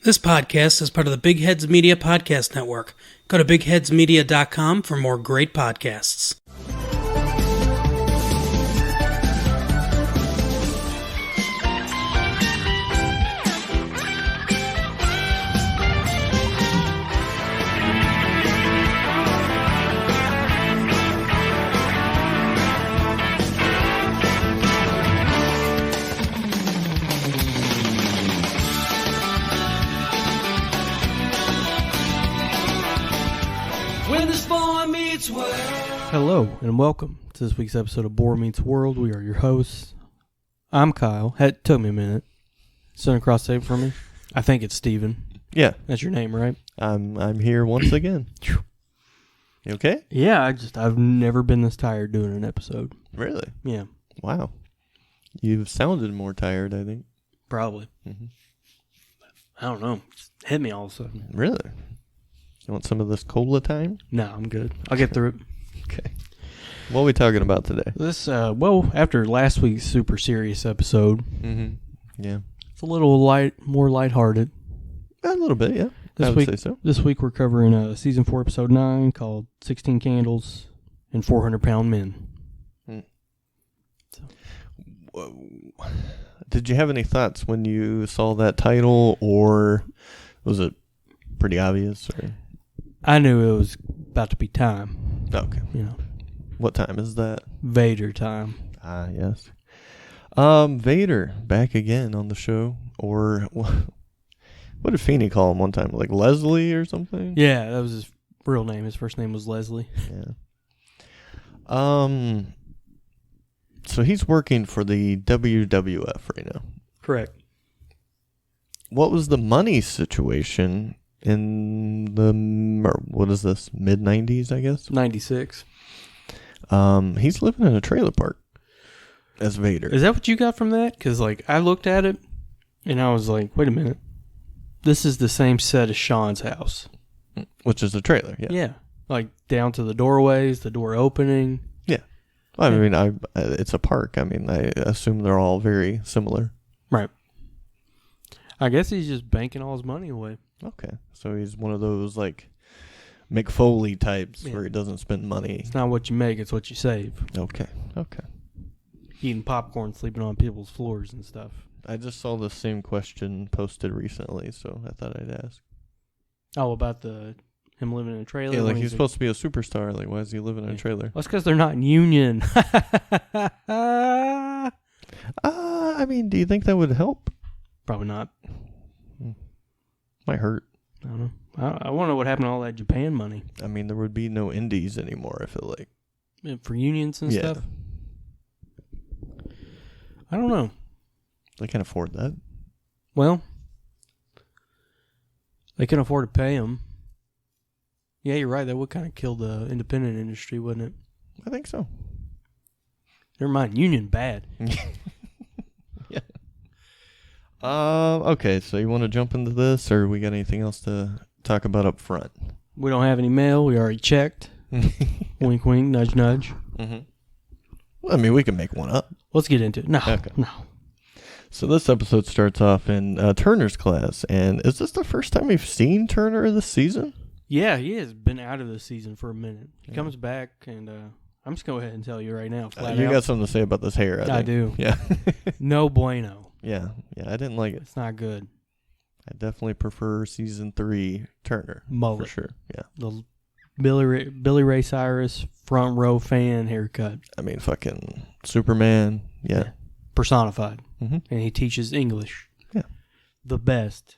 This podcast is part of the Big Heads Media Podcast Network. Go to bigheadsmedia.com for more great podcasts. Hello and welcome to this week's episode of Boar Meets World. We are your hosts. I'm Kyle. It took me a minute. Sitting across the table from me. I think it's Steven. Yeah. That's your name, right? I'm here once again. You okay? Yeah, I've never been this tired doing an episode. Really? Yeah. Wow. You've sounded more tired, I think. Probably. Mm-hmm. I don't know. Just hit me all of a sudden. Really? You want some of this cola time? No, I'm good. I'll get through it. Okay. What are we talking about today? This, after last week's super serious episode, Yeah. it's a little more lighthearted. A little bit, yeah. I would say so. This week we're covering season 4, episode 9, called 16 Candles and 400-Pound Men. Whoa. Did you have any thoughts when you saw that title, or was it pretty obvious? Or? I knew it was about to be time. Okay. You know. What time is that? Vader time. Ah, yes. Vader back again on the show, or what did Feeney call him one time? Like Leslie or something? Yeah, that was his real name. His first name was Leslie. Yeah. So he's working for the WWF right now. Correct. What was the money situation in the, what is this, mid-90s, I guess? 96. He's living in a trailer park as Vader. Is that what you got from that? Because, I looked at it, and I was like, wait a minute. This is the same set as Sean's house. Which is a trailer, yeah. Yeah. Down to the doorways, the door opening. Yeah. Well, I mean, it's a park. I mean, I assume they're all very similar. Right. I guess he's just banking all his money away. Okay. So he's one of those, McFoley types where he doesn't spend money. It's not what you make, it's what you save. Okay. Eating popcorn, sleeping on people's floors and stuff. I just saw the same question posted recently, so I thought I'd ask. Oh, about him living in a trailer? Yeah, he's supposed to be a superstar. Why is he living in a trailer? Well, it's because they're not in union. I mean, do you think that would help? Probably not. Might hurt. I don't know. I want to know what happened to all that Japan money. I mean, there would be no indies anymore, I feel like. Yeah, for unions and stuff? I don't know. They can't afford that. Well, they can afford to pay them. Yeah, you're right. That would kind of kill the independent industry, wouldn't it? I think so. Never mind. Union bad. Yeah. Okay, so you want to jump into this, or we got anything else to talk about up front? We don't have any mail. We already checked. Wink, wink, nudge, nudge. Mm-hmm. Well, I mean, we can make one up. Let's get into it. No. So this episode starts off in Turner's class, and is this the first time we've seen Turner this season? Yeah, he has been out of the season for a minute. He comes back, and I'm just going to go ahead and tell you right now. You got something to say about this hair, I think. I do. Yeah. No bueno. Yeah, I didn't like it. It's not good. I definitely prefer season 3 Turner. Mullet. For sure, yeah. The Billy Ray Cyrus front row fan haircut. I mean, fucking Superman, yeah. Personified. Mm-hmm. And he teaches English. Yeah. The best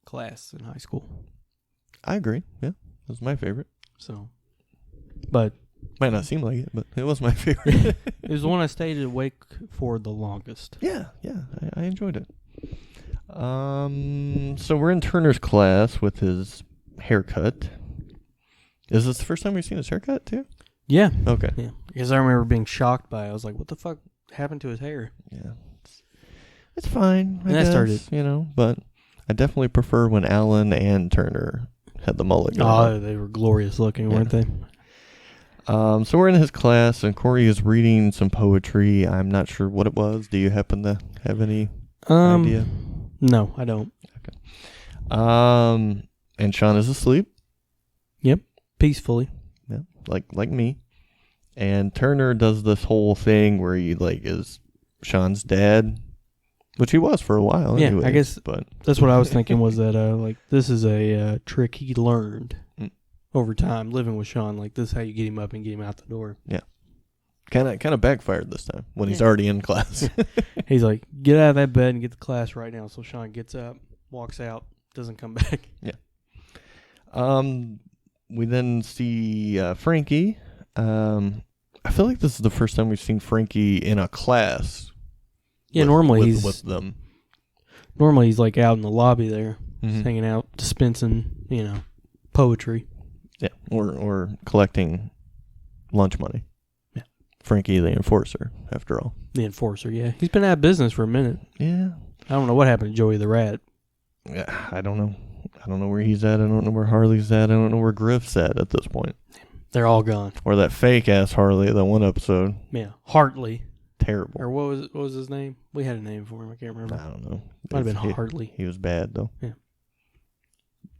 class in high school. I agree, yeah. It was my favorite. So, but... Might not seem like it, but it was my favorite. It was the one I stayed awake for the longest. Yeah, I enjoyed it. So we're in Turner's class with his haircut. Is this the first time we've seen his haircut, too? Yeah. Okay. Yeah. Because I remember being shocked by it. I was like, what the fuck happened to his hair? Yeah. It's fine, I guess, started. But I definitely prefer when Alan and Turner had the mullet going on. They were glorious looking, weren't they? So we're in his class, and Cory is reading some poetry. I'm not sure what it was. Do you happen to have any idea? No, I don't. Okay. And Sean is asleep. Yep. Peacefully. Yeah, like me. And Turner does this whole thing where he like is Sean's dad, which he was for a while. Yeah, anyways, I guess but that's what I was thinking was that like this is a trick he learned over time living with Sean. Like this is how you get him up and get him out the door. Yeah. Kind of backfired this time when he's already in class. He's like, get out of that bed and get to class right now. So Sean gets up, walks out, doesn't come back. Yeah. We then see Frankie. I feel like this is the first time we've seen Frankie in a class. Yeah, normally with he's them. Normally he's like out in the lobby there, Mm-hmm. just hanging out, dispensing, poetry. Yeah, or collecting lunch money. Yeah. Frankie the enforcer, after all. The enforcer, yeah. He's been out of business for a minute. Yeah. I don't know what happened to Joey the Rat. Yeah, I don't know. I don't know where he's at. I don't know where Harley's at. I don't know where Griff's at this point. They're all gone. Or that fake-ass Harley, that one episode. Yeah. Hartley. Terrible. Or what was his name? We had a name for him. I can't remember. I don't know. Might have been Hartley. He was bad, though. Yeah.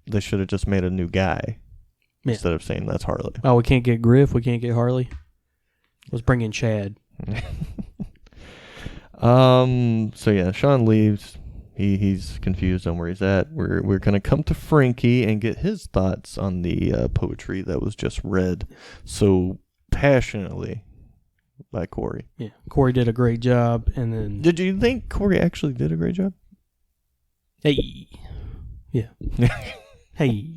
They should have just made a new guy instead of saying that's Harley. Oh, we can't get Griff. We can't get Harley. Let's bring in Chad. So yeah, Sean leaves. He's confused on where he's at. We're gonna come to Frankie and get his thoughts on the poetry that was just read so passionately by Cory. Yeah, Cory did a great job, and then Did you think Cory actually did a great job? hey, yeah, hey,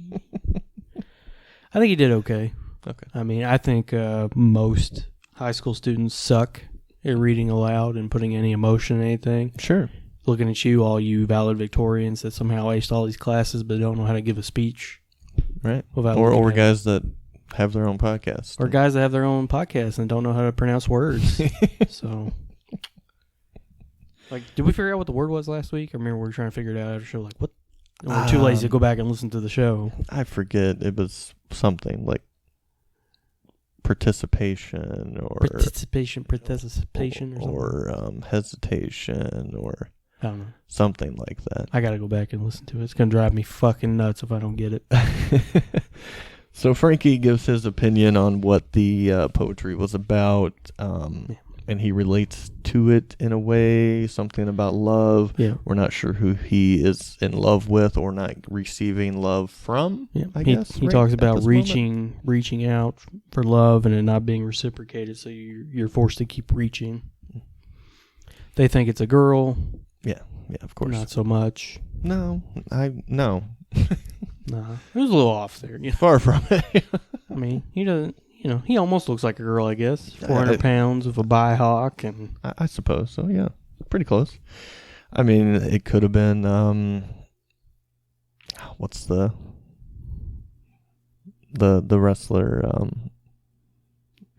I think he did okay. Okay. I mean, I think most high school students suck at reading aloud and putting any emotion in anything. Sure. Looking at you, all you valedictorians that somehow aced all these classes but don't know how to give a speech. Right. Without Or looking at guys that have their own podcast. Or guys that have their own podcast and don't know how to pronounce words. So, like, did we figure out what the word was last week? I remember we were trying to figure it out after the show. Like, what? We're too lazy to go back and listen to the show. I forget. It was something like participation or participation or something. or hesitation or I don't know. something like that. I got to go back and listen to it. It's going to drive me fucking nuts if I don't get it. So Frankie gives his opinion on what the poetry was about, and he relates to it in a way, something about love. Yeah. We're not sure who he is in love with or not receiving love from, Yeah. I guess. He right talks at about this reaching out for love and it not being reciprocated, so you're forced to keep reaching. They think it's a girl. Yeah, of course. Not so much. No. Nah, it was a little off there. Far from it. I mean, he doesn't. He almost looks like a girl, I guess. 400 pounds with a bihawk, and I suppose so. Yeah, pretty close. I mean, it could have been. What's the wrestler?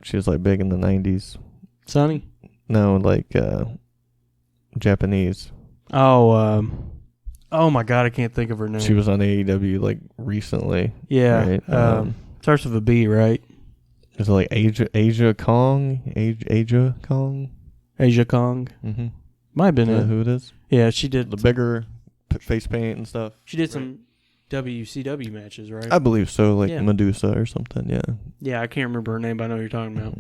She was like big in the 90s. Sonny. No, like Japanese. Oh my God, I can't think of her name. She was on AEW like recently. Yeah. Right? Starts with a B, right? Is it like Asia Kong? Asia Kong? Asia Kong. Mm-hmm. Might have been it. Who it is? Yeah, she did. The bigger face paint and stuff. She did some WCW matches, right? I believe so, like Yeah. Medusa or something, yeah. Yeah, I can't remember her name, but I know what you're talking about.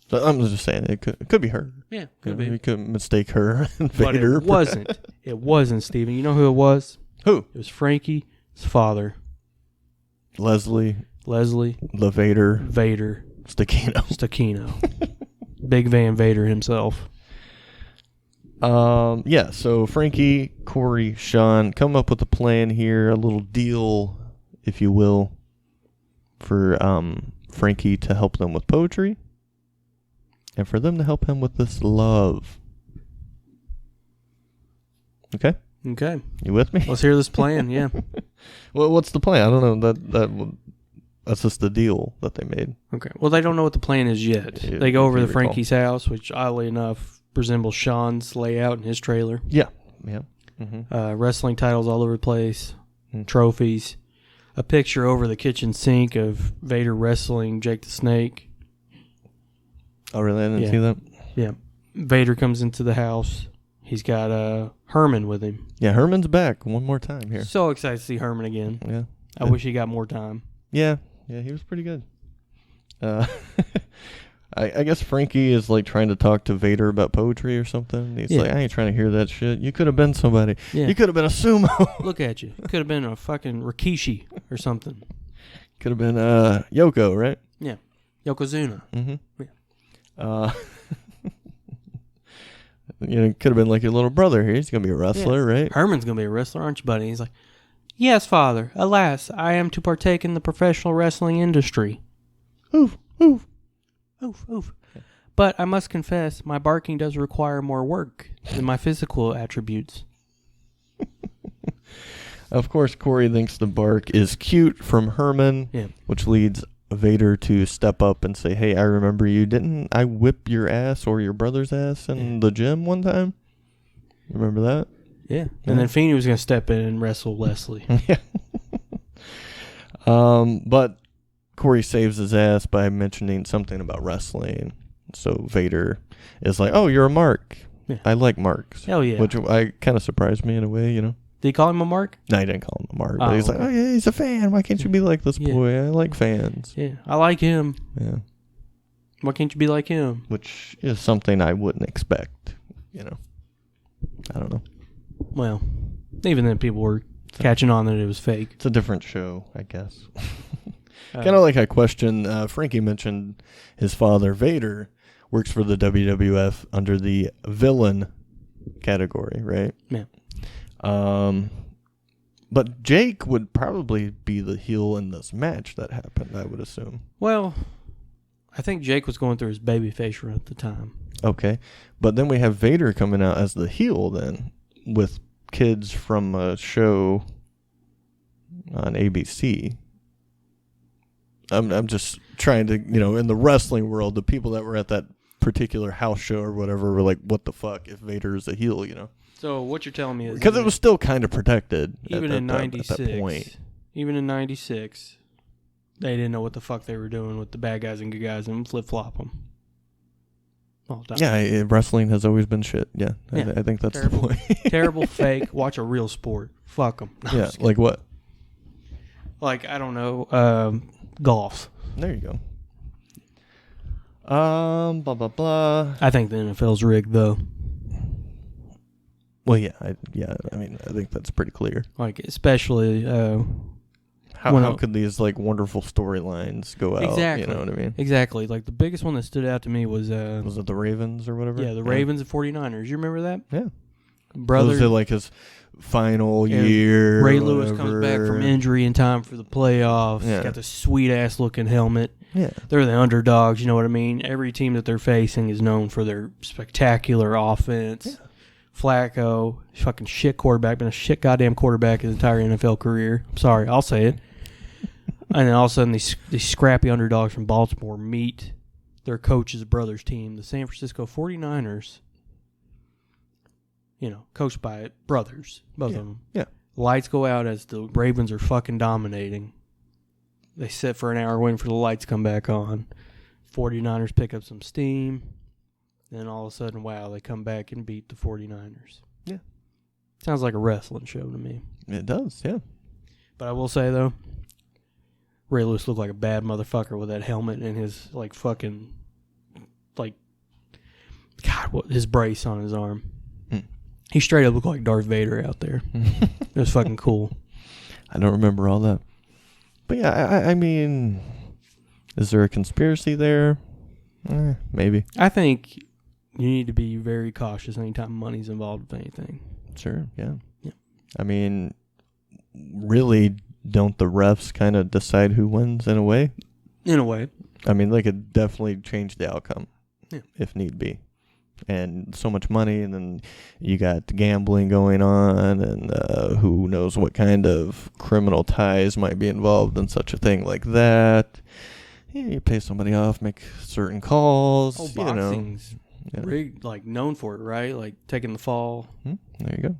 So I'm just saying, it could be her. Yeah, could be. You could mistake her and But Vader. it wasn't. It wasn't, Steven. You know who it was? Who? It was Frankie, his father, Leslie, the Vader, Stacchino. Big Van Vader himself. Yeah, so Frankie, Cory, Sean come up with a plan here, a little deal, if you will, for Frankie to help them with poetry and for them to help him with this love. Okay? Okay. You with me? Let's hear this plan, yeah. Well, what's the plan? I don't know. That's just the deal that they made. Okay. Well, they don't know what the plan is yet. Yeah, They go over if to you Frankie's house, which oddly enough resembles Sean's layout in his trailer. Yeah. Mm-hmm. Wrestling titles all over the place, trophies, a picture over the kitchen sink of Vader wrestling Jake the Snake. Oh, really? I didn't see that. Yeah. Vader comes into the house. He's got Herman with him. Yeah, Herman's back one more time here. So excited to see Herman again. Yeah. I wish he got more time. Yeah, he was pretty good. I guess Frankie is like trying to talk to Vader about poetry or something. He's like, I ain't trying to hear that shit. You could have been somebody. Yeah. You could have been a sumo. Look at you. Could have been a fucking Rikishi or something. Could have been Yoko, right? Yeah. Yokozuna. Mm-hmm. Yeah. Could have been like your little brother here. He's going to be a wrestler, right? Herman's going to be a wrestler, aren't you, buddy? He's like, yes, father. Alas, I am to partake in the professional wrestling industry. Oof, oof. Oof, oof. But I must confess, my barking does require more work than my physical attributes. Of course, Cory thinks the bark is cute from Herman, which leads Vader to step up and say, hey, I remember you. Didn't I whip your ass or your brother's ass in the gym one time? Remember that? Yeah. And then Feeney was going to step in and wrestle Leslie. Yeah. But Cory saves his ass by mentioning something about wrestling. So Vader is like, oh, you're a mark. Yeah. I like marks. Hell yeah. Which kind of surprised me in a way, Did he call him a mark? No, he didn't call him a mark. But he's like, oh, yeah, he's a fan. Why can't you be like this boy? I like fans. Yeah, I like him. Yeah. Why can't you be like him? Which is something I wouldn't expect, I don't know. Well, even then people were catching on that it was fake. It's a different show, I guess. Kind of like I questioned, Frankie mentioned his father, Vader, works for the WWF under the villain category, right? Yeah. But Jake would probably be the heel in this match that happened, I would assume. Well, I think Jake was going through his babyface run at the time. Okay. But then we have Vader coming out as the heel then, with kids from a show on ABC. I'm just trying to, in the wrestling world, the people that were at that particular house show or whatever were like, what the fuck if Vader is a heel, So what you're telling me is... Because it was still kind of protected even in 96, at that point. Even in 96, they didn't know what the fuck they were doing with the bad guys and good guys and flip-flop them. All the time. Yeah, wrestling has always been shit. Yeah, I think that's terrible, the point. Terrible, fake. Watch a real sport. Fuck them. No, yeah, like what? Like, I don't know, golf. There you go. Blah, blah, blah. I think the NFL's rigged, though. Well, yeah, I think that's pretty clear. Like, especially... How could these, wonderful storylines go out? Exactly. You know what I mean? Exactly. Like, the biggest one that stood out to me was... was it the Ravens or whatever? Yeah, the Ravens and 49ers. You remember that? Yeah. Brother... Was it, his final year? Ray Lewis comes back from injury in time for the playoffs. Yeah. Got the sweet-ass looking helmet. Yeah. They're the underdogs, you know what I mean? Every team that they're facing is known for their spectacular offense. Yeah. Flacco, fucking shit quarterback, been a shit goddamn quarterback his entire NFL career. I'm sorry, I'll say it. And then all of a sudden, these scrappy underdogs from Baltimore meet their coach's brother's team, the San Francisco 49ers, coached by brothers, both of them. Yeah. Lights go out as the Ravens are fucking dominating. They sit for an hour waiting for the lights to come back on. 49ers pick up some steam. Then all of a sudden, wow, they come back and beat the 49ers. Yeah. Sounds like a wrestling show to me. It does, yeah. But I will say, though, Ray Lewis looked like a bad motherfucker with that helmet and his, fucking, his brace on his arm. He straight up looked like Darth Vader out there. It was fucking cool. I don't remember all that. But yeah, I mean, is there a conspiracy there? Maybe. I think you need to be very cautious anytime money's involved with anything. Sure, yeah. Yeah. I mean, really, don't the refs kind of decide who wins in a way? In a way. I mean, they could definitely change the outcome if need be. And so much money, and then you got gambling going on, and who knows what kind of criminal ties might be involved in such a thing like that. Yeah, you pay somebody off, make certain calls. Oh, boxing's rigged, known for it, right? Like taking the fall. There you go.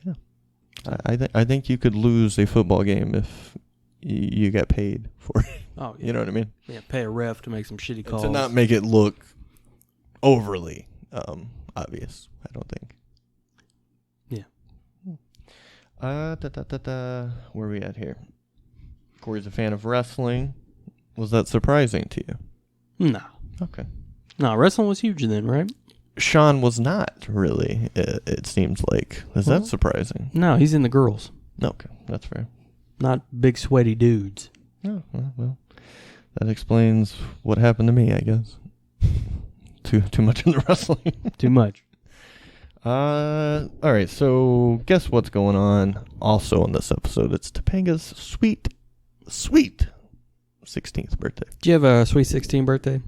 Yeah, I think you could lose a football game if you got paid for it. Oh, yeah. You know what I mean? Yeah, pay a ref to make some shitty calls. To not make it look overly obvious, I don't think. Yeah. Where are we at here? Cory's a fan of wrestling. Was that surprising to you? No. Okay. No, wrestling was huge then, right? Sean was not really, it seems like. Is that surprising? No, he's in the girls. Okay, that's fair. Not big sweaty dudes. Oh, well, that explains what happened to me, I guess. Too much in the wrestling. Too much. All right, so guess what's going on also in this episode? It's Topanga's sweet 16th birthday. Did you have a sweet 16 birthday?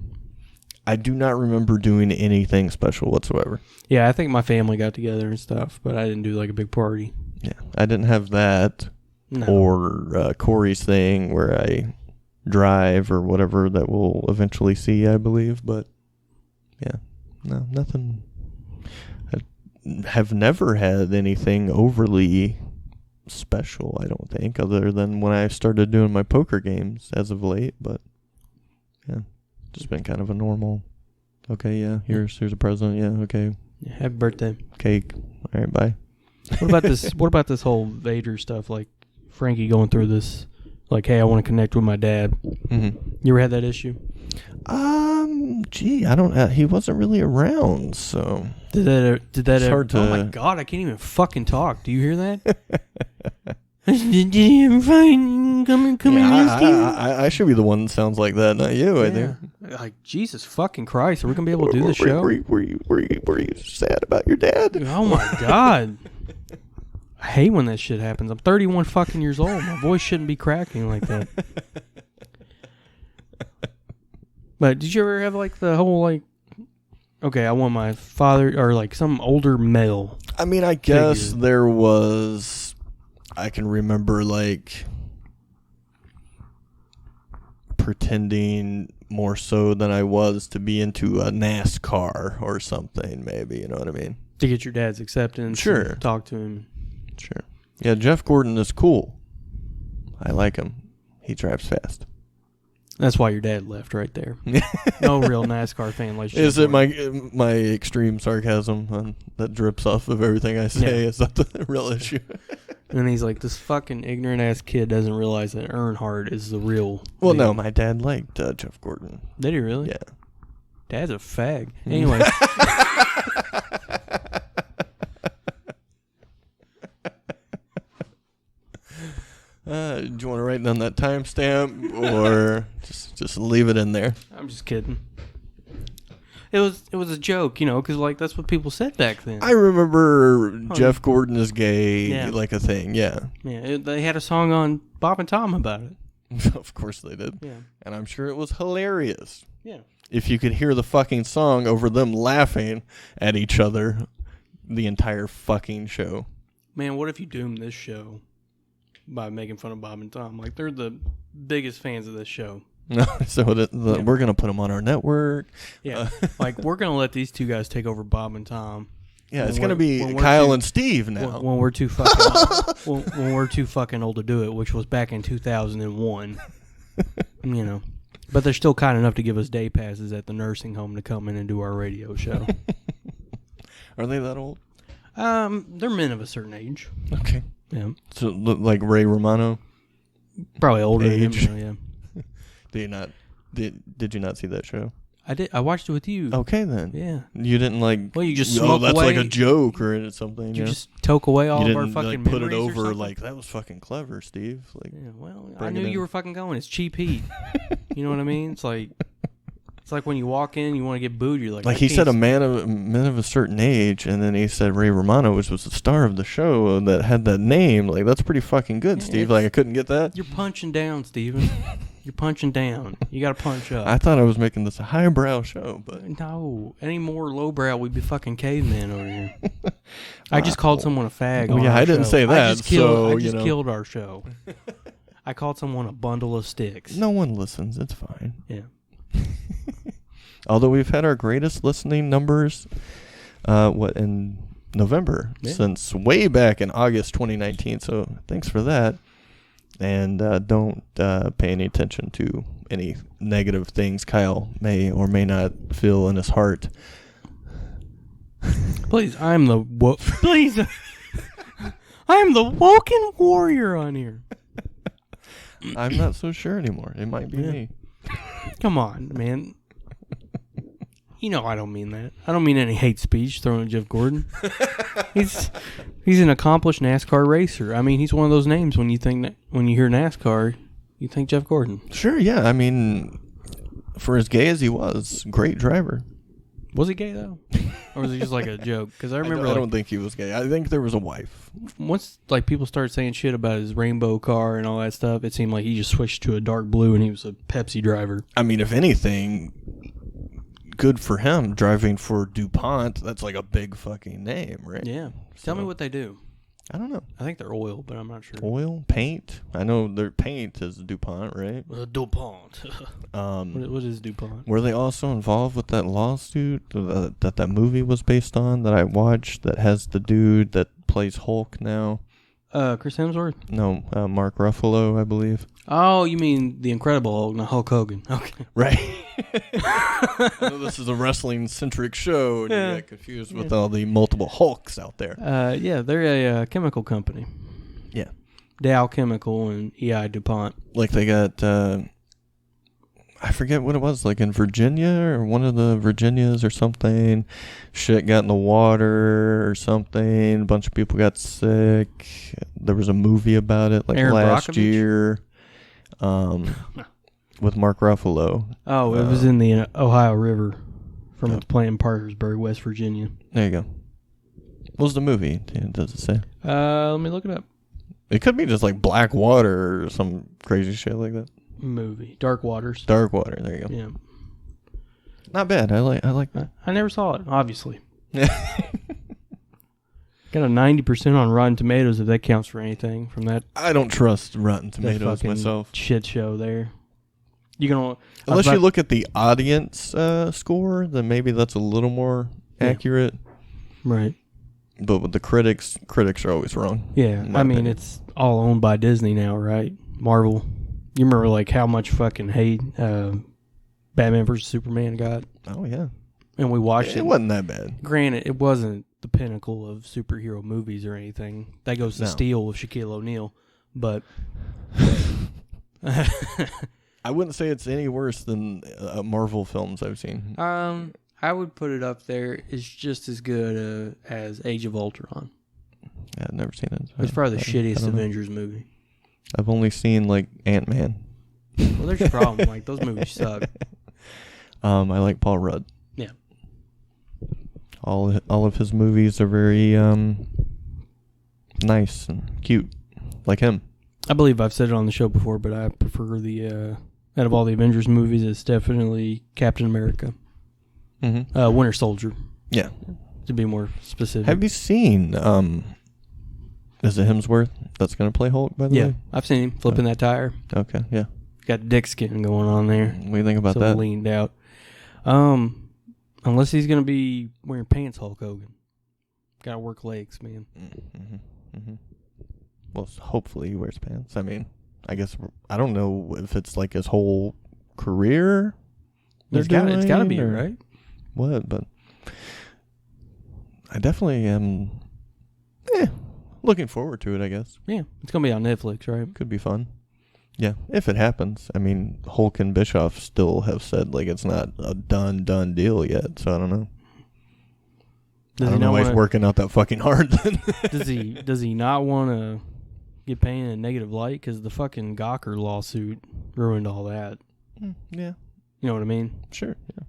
I do not remember doing anything special whatsoever. Yeah, I think my family got together and stuff, but I didn't do like a big party. Yeah, I didn't have that. No. Or Cory's thing where I drive or whatever that we'll eventually see, I believe. But yeah, no, nothing. I have never had anything overly special, I don't think, other than when I started doing my poker games as of late. But yeah, just been kind of a normal. Okay, yeah, here's a present. Yeah, okay. Yeah, happy birthday. Cake. All right, bye. What about this? What about this whole Vader stuff? Like Frankie going through this, like, hey, I want to connect with my dad. Mm-hmm. You ever had that issue? Gee, I don't. He wasn't really around, so Did that? It's hard to. Oh my God, I can't even fucking talk. Do you hear that? Did you ever find come in, Steve? I should be the one that sounds like that, not you. I think. Like Jesus fucking Christ, are we gonna be able to do the show? Were you sad about your dad? Oh my God. I hate when that shit happens. I'm 31 fucking years old. My voice shouldn't be cracking like that. But did you ever have like the whole like, okay, I want my father or like some older male? I mean, I guess there was. I can remember like pretending more so than I was to be into a NASCAR or something. Maybe, you know what I mean? To get your dad's acceptance. Sure. Talk to him. Sure. Yeah, Jeff Gordon is cool. I like him. He drives fast. That's why your dad left right there. No real NASCAR fan like Is it my extreme sarcasm that drips off of everything I say? Yeah. Is that the real issue? And he's like, this fucking ignorant ass kid doesn't realize that Earnhardt is the real. Well, no, my dad liked Jeff Gordon. Did he really? Yeah. Dad's a fag. Anyway. Do you want to write down that timestamp or just leave it in there? I'm just kidding. It was a joke, you know, because like that's what people said back then. I remember Jeff Gordon is gay, like a thing. Yeah. Yeah, they had a song on Bob and Tom about it. Of course they did. Yeah. And I'm sure it was hilarious. Yeah. If you could hear the fucking song over them laughing at each other the entire fucking show. Man, what if you doomed this show by making fun of Bob and Tom? Like, they're the biggest fans of this show. No, so we're going to put them on our network. Yeah. Like, we're going to let these two guys take over Bob and Tom. Yeah, it's going to be Kyle and Steve now. When we're too fucking when we're too fucking old to do it, which was back in 2001. You know. But they're still kind enough to give us day passes at the nursing home to come in and do our radio show. Are they that old? They're men of a certain age. Okay. Yeah. So like Ray Romano? Probably older age. than him, yeah. Did you not see that show? I did. I watched it with you. Okay then. Yeah. You didn't like. Well, you just smoke that's away. like a joke or something. You just toke away all of our fucking like, put it memories over or like that was fucking clever, Steve. Like, yeah. Well, I knew you were fucking going. It's cheap heat. You know what I mean? It's like when you walk in, you want to get booed. You're like he said, men of a certain age, and then he said Ray Romano, which was the star of the show that had that name. Like that's pretty fucking good, yeah, Steve. Like I couldn't get that. You're punching down, Steven. You're punching down. You got to punch up. I thought I was making this a highbrow show, but no. Any more lowbrow, we'd be fucking cavemen over here. I just called someone a fag. Well, yeah, I didn't say that. I just killed our show. I called someone a bundle of sticks. No one listens. It's fine. Yeah. Although we've had our greatest listening numbers, in November since way back in August 2019. So thanks for that. And don't pay any attention to any negative things Kyle may or may not feel in his heart. Please, I'm the please. I'm the woken warrior on here. I'm not so sure anymore. It might be me. Come on, man. You know I don't mean that. I don't mean any hate speech thrown at Jeff Gordon. He's an accomplished NASCAR racer. I mean, he's one of those names when you hear NASCAR, you think Jeff Gordon. Sure, yeah. I mean, for as gay as he was, great driver. Was he gay though, or was he just like a joke? Because I remember, I don't think he was gay. I think there was a wife. Once like people started saying shit about his rainbow car and all that stuff, it seemed like he just switched to a dark blue and he was a Pepsi driver. I mean, if anything, good for him driving for DuPont. That's like a big fucking name, right? Yeah. Tell me what they do. I don't know. I think they're oil, but I'm not sure. Oil, paint. I know their paint is DuPont, right? DuPont. What is DuPont? Were they also involved with that lawsuit that movie was based on that I watched that has the dude that plays Hulk now? Chris Hemsworth? No, Mark Ruffalo, I believe. Oh, you mean the Incredible Hulk, not Hulk Hogan. Okay. Right. I know this is a wrestling-centric show, and you get confused with all the multiple Hulks out there. Yeah, they're a chemical company. Yeah. Dow Chemical and EI DuPont. Like they got, I forget what it was, like in Virginia or one of the Virginias or something. Shit got in the water or something. A bunch of people got sick. There was a movie about it like Aaron last Brockovich? year. With Mark Ruffalo. Oh, it was in the Ohio River from its plant in Parkersburg, West Virginia. There you go. What was the movie? Does it say? Let me look it up. It could be just like Black Water or some crazy shit like that. Movie. Dark Waters. Dark Water. There you go. Yeah. Not bad. I like that. I never saw it, obviously. Got a 90% on Rotten Tomatoes, if that counts for anything, from that. I don't trust Rotten that Tomatoes fucking myself. shit show there. Unless you look at the audience score, then maybe that's a little more accurate. Right. But with the critics are always wrong. Yeah, I mean, it's all owned by Disney now, right? Marvel. You remember, like, how much fucking hate Batman vs. Superman got? Oh, yeah. And we watched it. It wasn't that bad. Granted, it wasn't the pinnacle of superhero movies or anything. That goes to Steel with Shaquille O'Neal. But I wouldn't say it's any worse than Marvel films I've seen. I would put it up there. It's just as good as Age of Ultron. Yeah, I've never seen it. It's probably the shittiest Avengers movie. I've only seen, like, Ant-Man. Well, there's your problem. Like, those movies suck. I like Paul Rudd. Yeah. All of his movies are very nice and cute, like him. I believe I've said it on the show before, but I prefer the out of all the Avengers movies, it's definitely Captain America, Winter Soldier. Yeah, to be more specific. Have you seen? Is it Hemsworth that's going to play Hulk? By the way, I've seen him flipping that tire. Okay, yeah, got dick skin going on there. What do you think about so that? Leaned out. Unless he's going to be wearing pants, Hulk Hogan. Got to work legs, man. Well, hopefully he wears pants. I mean, I guess I don't know if it's like his whole career. It's got to be, right? What? But I definitely am looking forward to it, I guess. Yeah, it's going to be on Netflix, right? Could be fun. Yeah, if it happens. I mean, Hulk and Bischoff still have said, like, it's not a done deal yet, so I don't know. I don't know why he's working out that fucking hard then. Does he not want to get painted in a negative light? Because the fucking Gawker lawsuit ruined all that. Yeah. You know what I mean? Sure, yeah.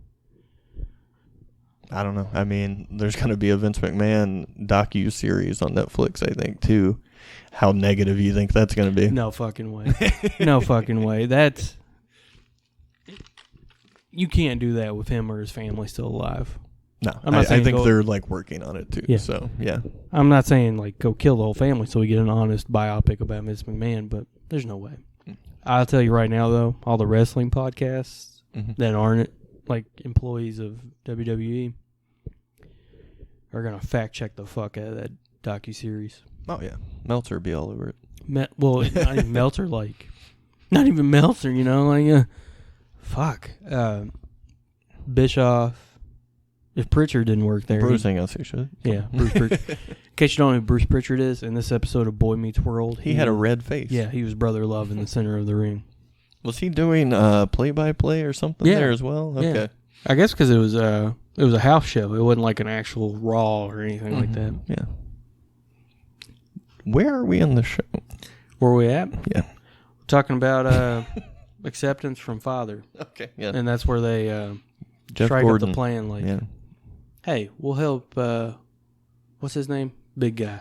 I don't know. I mean, there's going to be a Vince McMahon docu-series on Netflix, I think, too. How negative you think that's going to be? No fucking way. No fucking way. That's... You can't do that with him or his family still alive. No, I think they're, like, working on it, too. Yeah. So, yeah. I'm not saying, like, go kill the whole family so we get an honest biopic about Vince McMahon, but there's no way. I'll tell you right now, though, all the wrestling podcasts that aren't, like, employees of WWE are going to fact-check the fuck out of that docuseries. Oh, yeah. Meltzer be all over it. Well, not even Meltzer, like... Not even Meltzer, you know? Like, fuck. Bischoff... If Pritchard didn't work there, Bruce ain't gonna say shit. Yeah, Bruce Pritchard. In case you don't know who Bruce Pritchard is, in this episode of Boy Meets World, He had a red face. Yeah, he was Brother Love in the center of the ring. Was he doing play-by-play or something there as well? Okay. Yeah. I guess because it was a house show. It wasn't like an actual Raw or anything like that. Yeah. Where are we on the show? Where are we at? Yeah. We're talking about acceptance from Father. Okay. Yeah. And that's where they Jeff strike Gordon. up the plan. Like, hey, we'll help. What's his name? Big guy.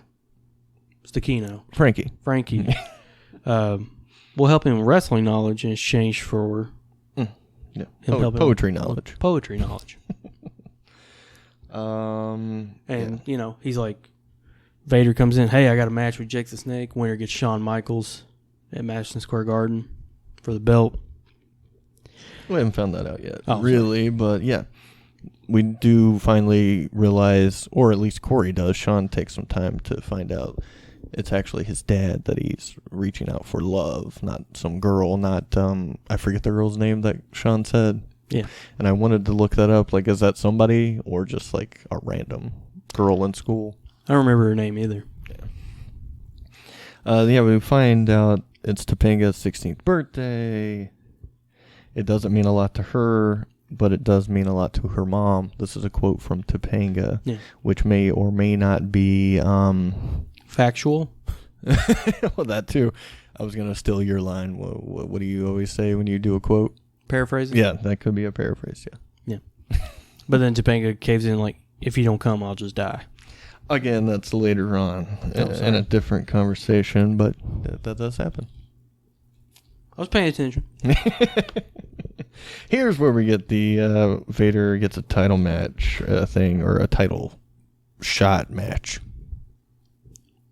Stachino. Frankie. We'll help him with wrestling knowledge in exchange for poetry knowledge. Poetry knowledge. And you know, he's like, Vader comes in. Hey, I got a match with Jake the Snake. Winner gets Shawn Michaels at Madison Square Garden for the belt. We haven't found that out yet, really, but yeah. We do finally realize, or at least Cory does, Sean takes some time to find out it's actually his dad that he's reaching out for love, not some girl, not, I forget the girl's name that Sean said. Yeah. And I wanted to look that up, like, is that somebody or just like a random girl in school? I don't remember her name either. Yeah, we find out it's Topanga's 16th birthday. It doesn't mean a lot to her, but it does mean a lot to her mom. This is a quote from Topanga, which may or may not be factual. Well, that too. I was gonna steal your line. What do you always say when you do a quote? Paraphrasing. Yeah, that could be a paraphrase. Yeah. But then Topanga caves in like, if you don't come, I'll just die. Again, that's later on in a different conversation, but that does happen. I was paying attention. Here's where we get the Vader gets a title match thing, or a title shot match.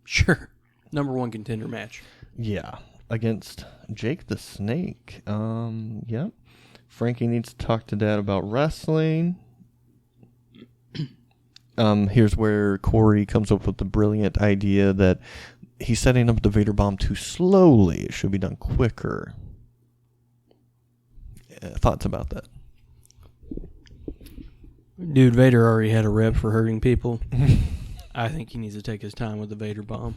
Sure. Number one contender match. Yeah. Against Jake the Snake. Yep. Frankie needs to talk to Dad about wrestling. Here's where Cory comes up with the brilliant idea that he's setting up the Vader bomb too slowly. It should be done quicker. Thoughts about that? Dude, Vader already had a rep for hurting people. I think he needs to take his time with the Vader bomb.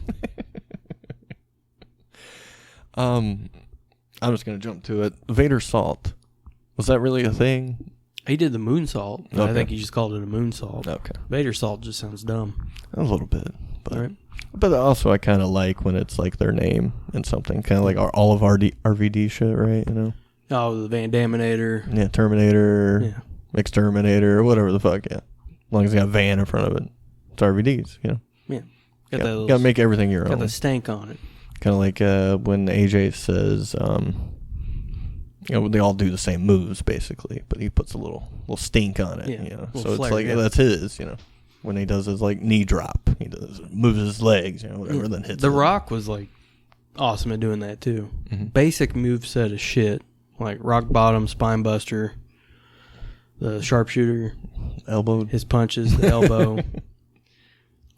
I'm just going to jump to it. Vader salt. Was that really a thing? He did the moonsault. Okay. I think he just called it a moonsault. Okay. Vader salt just sounds dumb. A little bit. But, right. But also I kind of like when it's like their name and something. Kind of like all of RVD shit, right? You know? Oh, the Van Daminator. Yeah, Terminator. Yeah. Exterminator, whatever the fuck, yeah. As long as you got Van in front of it. It's RVDs, you know? Yeah. Got to make everything your own. Got the stank on it. Kind of like when AJ says, you know, they all do the same moves, basically, but he puts a little stink on it, you know? So it's like, that's his, you know? When he does his, like, knee drop, he moves his legs, you know, whatever, then hits The him. Rock was, like, awesome at doing that, too. Mm-hmm. Basic moveset is shit. Like, rock bottom, spine buster, the sharpshooter, elbow, his punches, the elbow.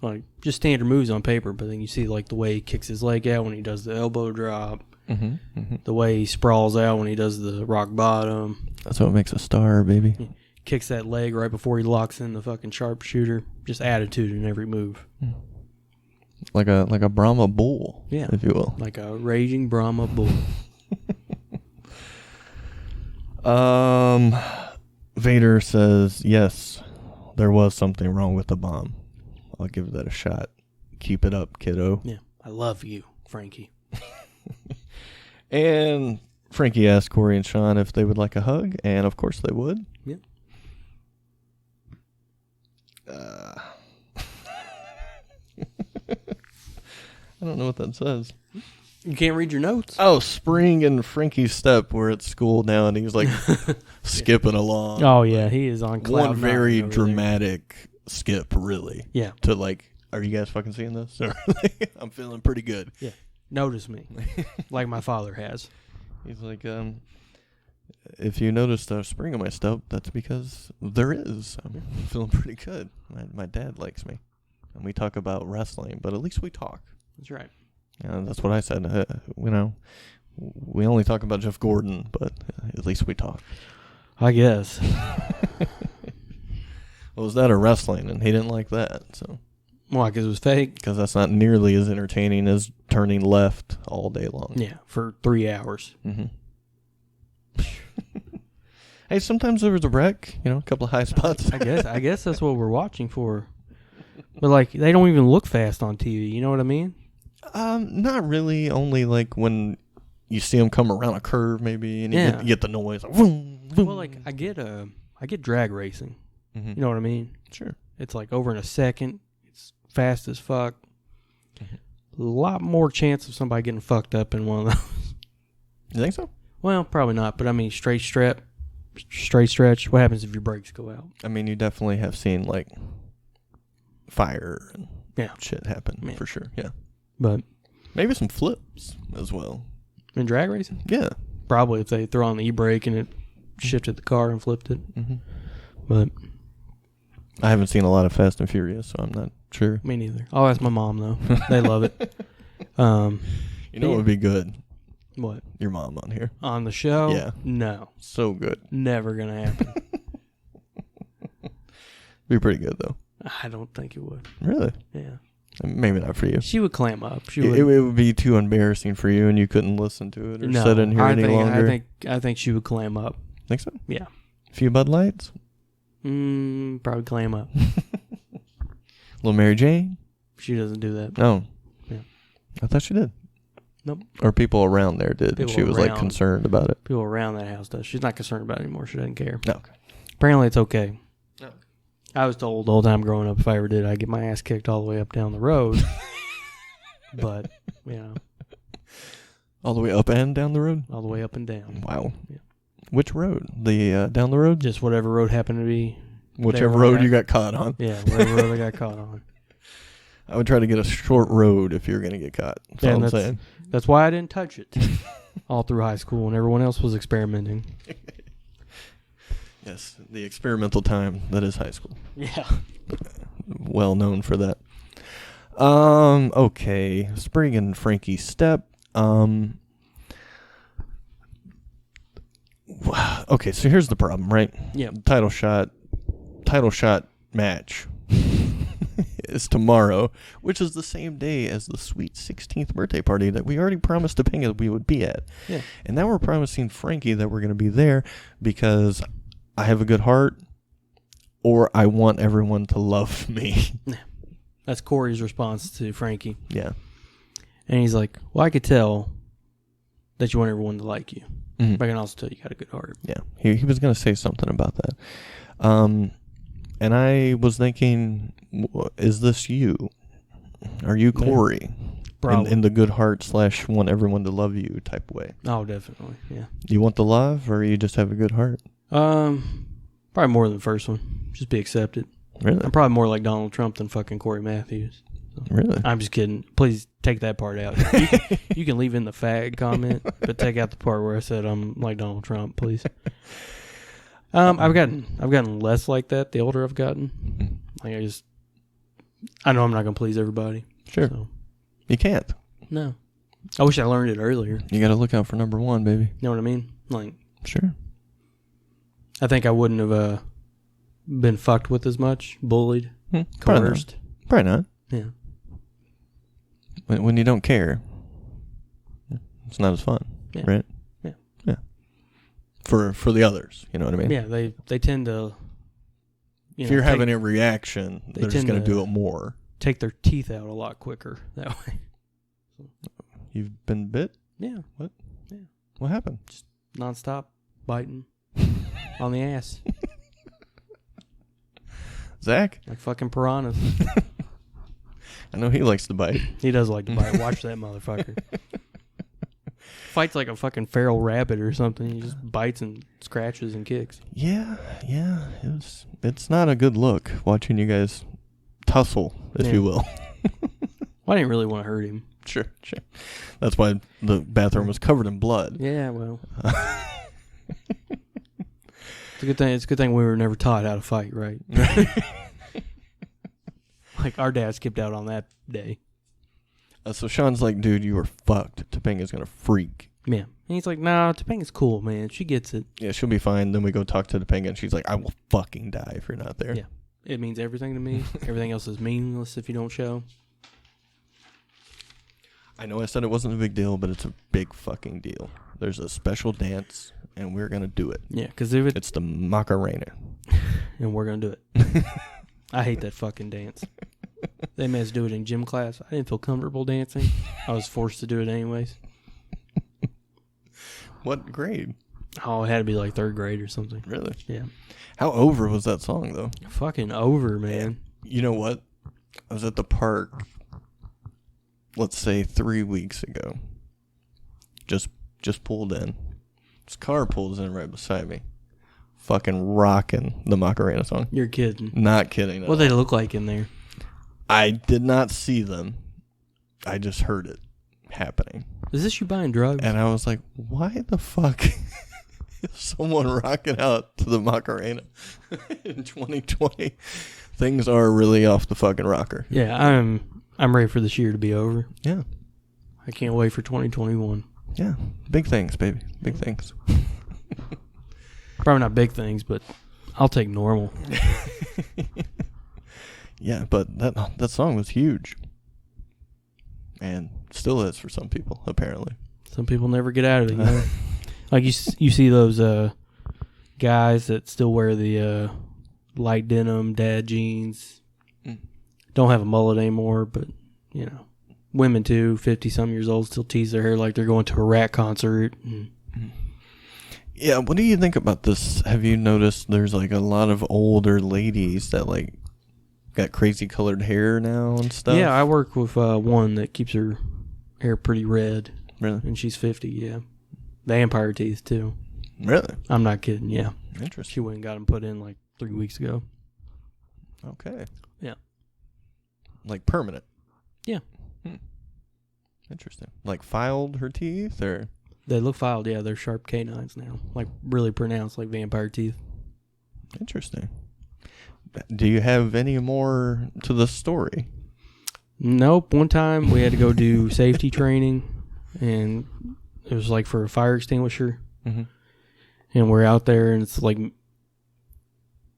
Like, just standard moves on paper, but then you see, like, the way he kicks his leg out when he does the elbow drop, the way he sprawls out when he does the rock bottom. That's what makes a star, baby. He kicks that leg right before he locks in the fucking sharpshooter. Just attitude in every move. Like a Brahma bull, if you will. Like a raging Brahma bull. Vader says, yes, there was something wrong with the bomb. I'll give that a shot. Keep it up, kiddo. Yeah, I love you, Frankie. And Frankie asked Cory and Sean if they would like a hug, and of course they would. Yeah. I don't know what that says. You can't read your notes. Oh, Spring and Frankie's step. We're at school now, and he's like skipping along. Oh, yeah, he is on cloud One very nine over dramatic skip, really. Yeah. To like, are you guys fucking seeing this? I'm feeling pretty good. Yeah. Notice me, like my father has. He's like, if you noticed a spring in my step, that's because there is. I'm feeling pretty good. My dad likes me, and we talk about wrestling, but at least we talk. That's right. Yeah, that's what I said. You know, we only talk about Jeff Gordon, but at least we talk. I guess. Well, was that or wrestling? And he didn't like that. So Why? Because it was fake? because that's not nearly as entertaining as turning left all day long. Yeah, for 3 hours. Mm-hmm. Hey, sometimes there was a wreck. A couple of high spots. I guess that's what we're watching for. But, like, they don't even look fast on TV. You know what I mean? Not really. Only like when you see them come around a curve, maybe, and you get the noise. Like, vroom, vroom. Well, like, I get drag racing. Mm-hmm. You know what I mean? Sure. It's like over in a second. It's fast as fuck. A lot more chance of somebody getting fucked up in one of those. You think so? Well, probably not. But I mean, straight stretch. What happens if your brakes go out? I mean, you definitely have seen like fire and shit happen for sure. Yeah. But maybe some flips as well. In drag racing? Yeah. Probably if they throw on the e-brake and it shifted the car and flipped it. Mm-hmm. But I haven't seen a lot of Fast and Furious, so I'm not sure. Me neither. I'll ask my mom though. They love it. What would be good? What? Your mom on here. On the show? Yeah. No. So good. Never gonna happen. Be pretty good though. I don't think it would. Really? Yeah. Maybe not for you. She would clam up. It would be too embarrassing for you, and you couldn't listen to it or sit in here any longer. I think she would clam up. Think so? Yeah. A few Bud Lights? Probably clam up. Little Mary Jane? She doesn't do that. No. Yeah. I thought she did. Nope. Or people around there did. People She was like concerned about it. People around that house does. She's not concerned about it anymore. She doesn't care. No. Okay. Apparently it's okay. No. I was told the whole time growing up if I ever did, I'd get my ass kicked all the way up down the road. But, All the way up and down the road? all the way up and down. Wow. Yeah. Which road? The down the road? Just whatever road happened to be. Whichever road you got caught on. Yeah, whatever road I got caught on. I would try to get a short road if you're going to get caught. That's all I'm saying. That's why I didn't touch it all through high school when everyone else was experimenting. Yes, the experimental time that is high school. Yeah. Well known for that. Okay. Spring and Frankie's step. Okay, so here's the problem, right? Yeah. Title shot match is tomorrow, which is the same day as the sweet 16th birthday party that we already promised Topanga we would be at. Yeah. And now we're promising Frankie that we're going to be there because I have a good heart or I want everyone to love me. That's Cory's response to Frankie. Yeah. And he's like, well, I could tell that you want everyone to like you. Mm-hmm. But I can also tell you got a good heart. Yeah. He was going to say something about that. And I was thinking, is this you? Are you Cory? Probably. In the good heart / want everyone to love you type way. Oh, definitely. Yeah. You want the love or you just have a good heart? Probably more than the first one. Just be accepted. Really? I'm probably more like Donald Trump than fucking Cory Matthews. So. Really? I'm just kidding. Please take that part out. You can leave in the fag comment, but take out the part where I said I'm like Donald Trump, please. I've gotten less like that the older I've gotten. Like I know I'm not gonna please everybody. Sure. So. You can't. No. I wish I learned it earlier. You got to look out for number one, baby. You know what I mean? Like. Sure. I think I wouldn't have been fucked with as much, bullied, coerced. Probably not. Yeah. When you don't care, it's not as fun, right? Yeah. Yeah. For the others, you know what I mean? Yeah, they tend to. If you're having a reaction, they're just going to do it more. Take their teeth out a lot quicker that way. You've been bit? Yeah. What? Yeah. What happened? Just nonstop biting on the ass. Zach? Like fucking piranhas. I know he likes to bite. He does like to bite. Watch that motherfucker. Fights like a fucking feral rabbit or something. He just bites and scratches and kicks. Yeah. It's not a good look watching you guys tussle, if you will. Well, I didn't really want to hurt him. Sure. That's why the bathroom was covered in blood. Yeah, well. It's a good thing we were never taught how to fight, right? Like our dad skipped out on that day. So Sean's like, dude, you are fucked. Topanga's going to freak. Yeah. And he's like, nah, Topanga's cool, man. She gets it. Yeah, she'll be fine. Then we go talk to Topanga, and she's like, I will fucking die if you're not there. Yeah. It means everything to me. Everything else is meaningless if you don't show. I know I said it wasn't a big deal, but it's a big fucking deal. There's a special dance, and we're going to do it. Yeah, because if It's the Macarena. and we're going to do it. I hate that fucking dance. They made us do it in gym class. I didn't feel comfortable dancing. I was forced to do it anyways. What grade? Oh, it had to be like 3rd grade or something. Really? Yeah. How over was that song, though? Fucking over, man. You know what? I was at the park, let's say 3 weeks ago. Just pulled in. This car pulls in right beside me. Fucking rocking the Macarena song. You're kidding. Not kidding. What they look like in there? I did not see them. I just heard it happening. Is this you buying drugs? And I was like, why the fuck is someone rocking out to the Macarena in 2020? Things are really off the fucking rocker. Yeah, I'm ready for this year to be over. Yeah. I can't wait for 2021. Yeah. Big things, baby. Big things. Probably not big things, but I'll take normal. Yeah, but that song was huge. And still is for some people, apparently. Some people never get out of it, you know? Like you see those guys that still wear the light denim dad jeans. Don't have a mullet anymore, but, you know. Women, too, 50-some years old, still tease their hair like they're going to a Rat concert. Yeah, what do you think about this? Have you noticed there's like a lot of older ladies that like got crazy colored hair now and stuff? Yeah, I work with one that keeps her hair pretty red. Really? And she's 50, yeah. Vampire teeth, too. Really? I'm not kidding, yeah. Interesting. She went and got them put in like 3 weeks ago. Okay. Yeah. Like permanent? Yeah. Interesting. Like filed her teeth or? They look filed, yeah. They're sharp canines now. Like really pronounced, like vampire teeth. Interesting. Do you have any more to the story? Nope. One time we had to go do safety training, and it was like for a fire extinguisher. Mm-hmm. And we're out there, and it's like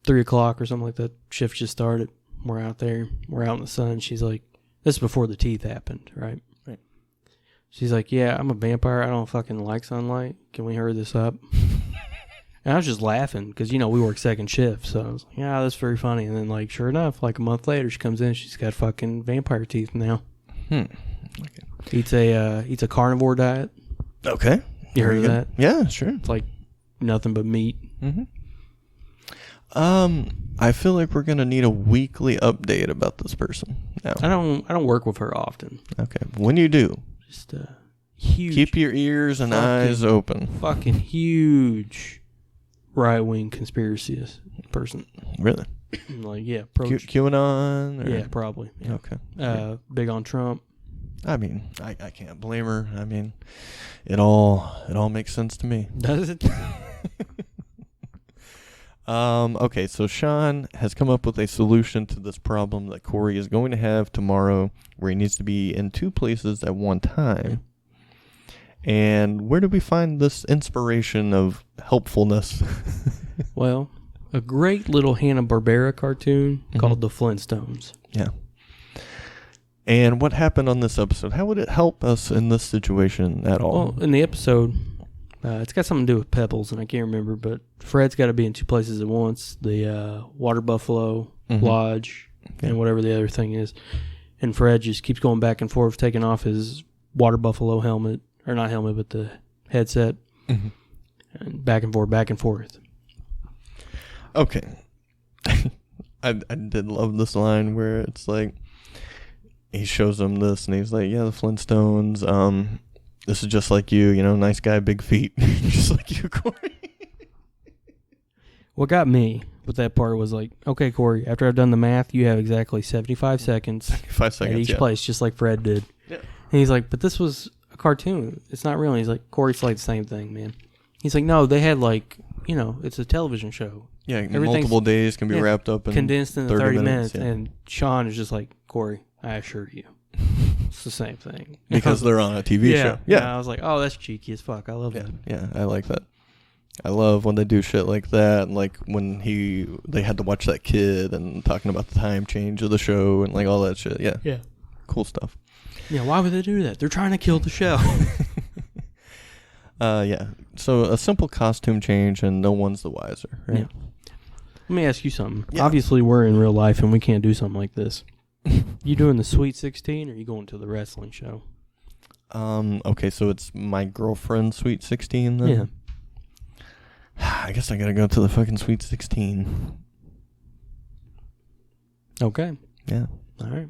3 o'clock or something like that. Shift just started. We're out there. We're out in the sun. She's like, this is before the teeth happened, right? Right. She's like, yeah, I'm a vampire. I don't fucking like sunlight. Can we hurry this up? And I was just laughing because, you know, we work second shift. So I was like, yeah, that's very funny. And then, like, sure enough, like a month later, she comes in. She's got fucking vampire teeth now. Okay. Eats a carnivore diet. Okay. You heard of that? Yeah, sure. It's like nothing but meat. Mm-hmm. I feel like we're gonna need a weekly update about this person now. I don't work with her often. Okay. When you do, Just huge. keep your ears and eyes open. Fucking huge right-wing conspiracy person. Really? Like, yeah. QAnon? Or? Yeah, probably. Yeah. Okay. Big on Trump. I mean, I can't blame her. I mean, it all makes sense to me. Does it? Okay, so Sean has come up with a solution to this problem that Cory is going to have tomorrow, where he needs to be in 2 places at one time. And where do we find this inspiration of helpfulness? Well, a great little Hanna-Barbera cartoon called The Flintstones. Yeah. And what happened on this episode? How would it help us in this situation at all? Well, in the episode, it's got something to do with Pebbles, and I can't remember, but Fred's got to be in 2 places at once. The Water Buffalo Lodge and whatever the other thing is. And Fred just keeps going back and forth, taking off his Water Buffalo helmet, or not helmet, but the headset, and back and forth. Okay. I did love this line where it's like, he shows them this, and he's like, yeah, the Flintstones, this is just like you, nice guy, big feet. Just like you, Cory. What got me with that part was like, okay, Cory, after I've done the math, you have exactly 75 seconds 5 seconds, at each place, just like Fred did. Yeah. And he's like, but this was a cartoon. It's not real. And he's like, Cory, it's like the same thing, man. He's like, no, they had like, it's a television show. Yeah, multiple days can be wrapped up in condensed in 30 minutes. Yeah. And Sean is just like, Cory, I assure you, it's the same thing. Because they're on a TV show. Yeah. And I was like, oh, that's cheeky as fuck. I love that. Yeah, I like that. I love when they do shit like that, and like when they had to watch that kid and talking about the time change of the show and like all that shit. Yeah. Yeah. Cool stuff. Yeah, why would they do that? They're trying to kill the show. Yeah. So a simple costume change and no one's the wiser, right? Yeah. Let me ask you something. Yeah. Obviously, we're in real life and we can't do something like this. You doing the Sweet 16 or you going to the wrestling show? Okay, so it's my girlfriend's Sweet 16 then? Yeah. I guess I gotta go to the fucking Sweet 16. Okay. Yeah. All right.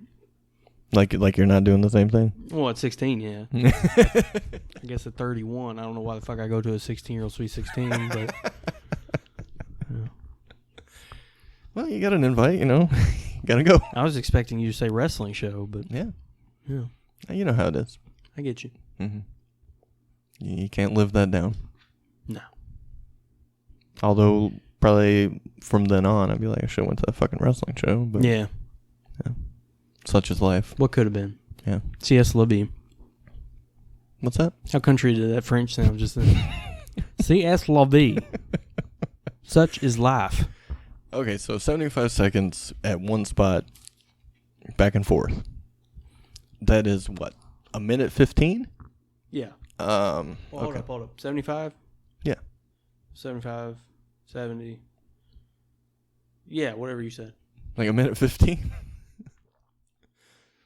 Like you're not doing the same thing? Well, at 16, yeah. I guess at 31, I don't know why the fuck I go to a 16-year-old Sweet 16, but... Yeah. Well, you got an invite, you know. Gotta go. I was expecting you to say wrestling show, but... Yeah. Yeah. You know how it is. I get you. Mm-hmm. You can't live that down. No. Although, probably from then on, I'd be like, I should have went to that fucking wrestling show. But Yeah. such is life. What could have been? Yeah. C.S. Levy. What's that? How country did that French sound just then? C.S. Levy. Such is life. Okay, so 75 seconds at one spot, back and forth. That is what? A minute 15? Yeah. Hold Hold up. 75? Yeah. 75, 70. Yeah, whatever you said. Like a minute 15?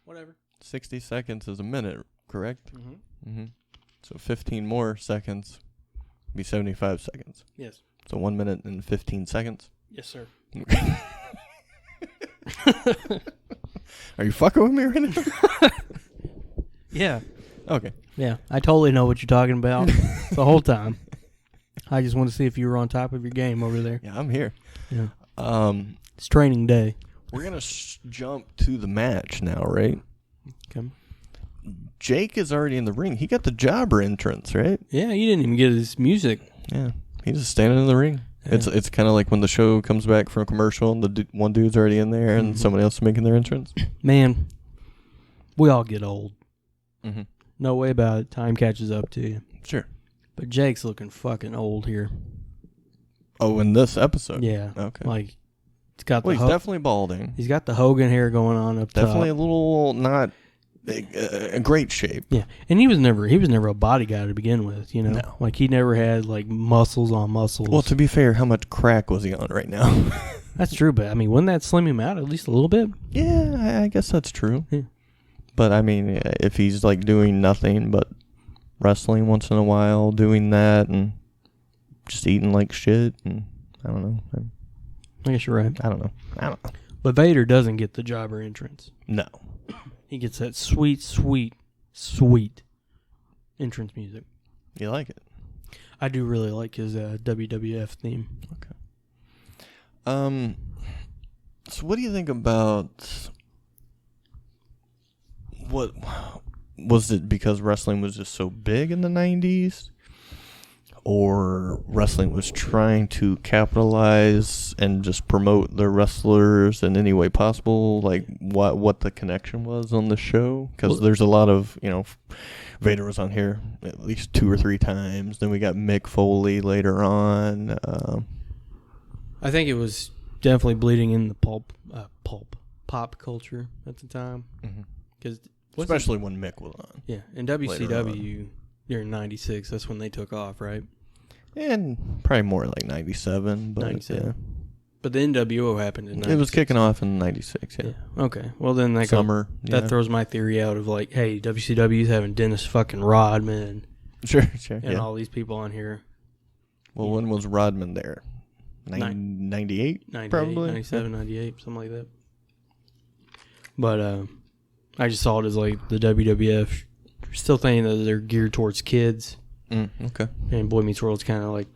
Whatever. 60 seconds is a minute, correct? Mm-hmm. Mm-hmm. So 15 more seconds would be 75 seconds. Yes. So 1 minute and 15 seconds. Yes, sir. Are you fucking with me right now? Yeah. Okay. Yeah. I totally know what you're talking about the whole time. I just want to see if you were on top of your game over there. Yeah, I'm here. Yeah. It's It's training day. We're going to jump to the match now, right? Okay. Jake is already in the ring. He got the jobber entrance, right? Yeah, you didn't even get his music. Yeah. He's just standing in the ring. Yeah. It's kind of like when the show comes back from a commercial and the one dude's already in there and somebody else is making their entrance. Man, we all get old. Mm-hmm. No way about it. Time catches up to you. Sure. But Jake's looking fucking old here. Oh, in this episode? Yeah. Okay. Like, it's got Well, the he's definitely balding. he's got the Hogan hair going on up Definitely top. a little not a great shape. Yeah, and he was never a body guy to begin with. You know, No. like he never had like muscles on muscles. Well, to be fair, how much crack was he on right now? That's true, but I mean, wouldn't that slim him out at least a little bit? Yeah, I guess that's true. Yeah. But I mean, if he's like doing nothing but wrestling once in a while, doing that, and just eating like shit, and I don't know. I guess you're right. I don't know. But Vader doesn't get the jobber entrance. No. He gets that sweet, sweet, sweet entrance music. You like it? I do really like his WWF theme. Okay. So what do you think about what was it because wrestling was just so big in the 90s? Or wrestling was trying to capitalize and just promote the wrestlers in any way possible, like what the connection was on the show? Because there's a lot of, Vader was on here at least 2 or 3 times. Then we got Mick Foley later on. I think it was definitely bleeding in the pop culture at the time. Cause especially when Mick was on. Yeah, and WCW during '96, that's when they took off, right? And probably more like 97. But 97. yeah. But the NWO happened in 96. It was kicking off in 96, yeah. Okay. Well, then that Summer. that throws my theory out of like, hey, WCW's having Dennis fucking Rodman Sure, and all these people on here. Well, when was Rodman there? 98? 98, Probably. 97, 98, something like that. But I just saw it as like the WWF still thinking that they're geared towards kids. Okay. And Boy Meets World's kind of like,